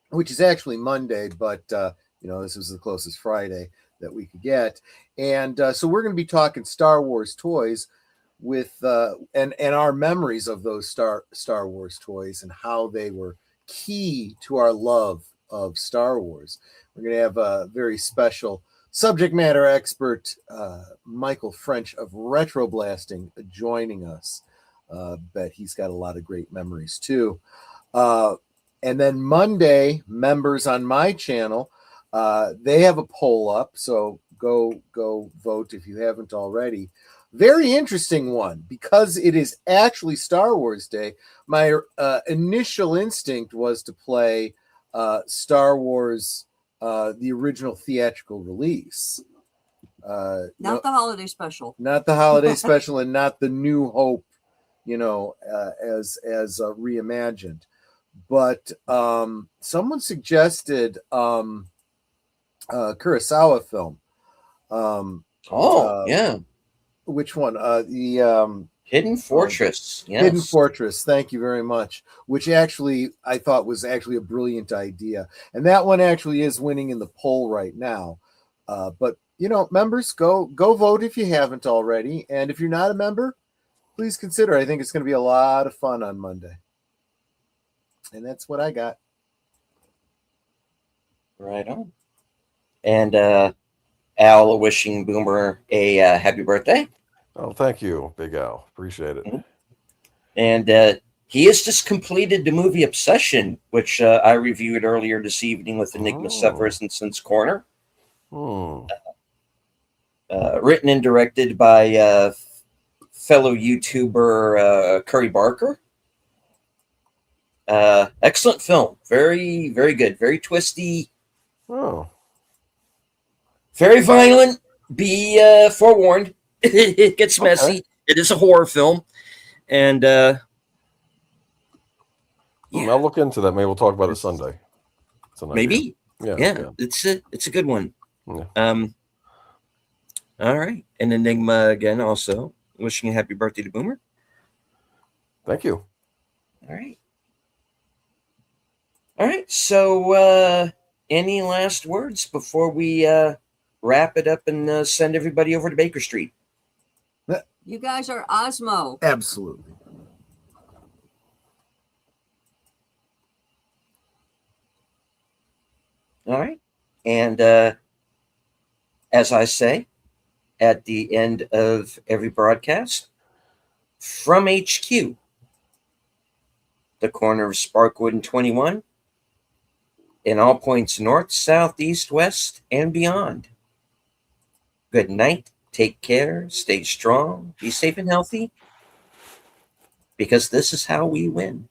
which is actually Monday, but this was the closest Friday that we could get. And so we're going to be talking Star Wars toys with and our memories of those Star Wars toys and how they were key to our love of Star Wars. We're going to have a very special subject matter expert, Michael French of Retro Blasting, joining us. Bet he's got a lot of great memories too. And then Monday, members on my channel, they have a poll up, so go vote if you haven't already. Very interesting one, because it is actually Star Wars Day. My initial instinct was to play Star Wars, the original theatrical release. Not the holiday special. Not the holiday special, and not the New Hope, as reimagined. But someone suggested Kurosawa film. Yeah. Which one? The Hidden Fortress. Yes. Hidden Fortress. Thank you very much. Which actually I thought was actually a brilliant idea, and that one actually is winning in the poll right now. But members, go vote if you haven't already, and if you're not a member, please consider. I think it's going to be a lot of fun on Monday, and that's what I got. Right on. And Al wishing Boomer a happy birthday. Oh, thank you, Big Al. Appreciate it. Mm-hmm. And he has just completed the movie Obsession, which I reviewed earlier this evening with Enigma Severus and Sin's Corner. Written and directed by fellow YouTuber Curry Barker. Excellent film. Very, very good. Very twisty. Oh, Very violent. Be forewarned. It gets messy. Okay. It is a horror film. And I'll look into that. Maybe we'll talk about it Sunday. maybe. Yeah. Yeah. It's a good one. Yeah. All right. And Enigma again also. Wishing a happy birthday to Boomer. Thank you. All right. All right. So any last words before we wrap it up and send everybody over to Baker Street? You guys are Osmo. Absolutely. All right. And as I say at the end of every broadcast, from HQ, the corner of Sparkwood and 21, in all points north, south, east, west, and beyond. Good night. Take care. Stay strong. Be safe and healthy. Because this is how we win.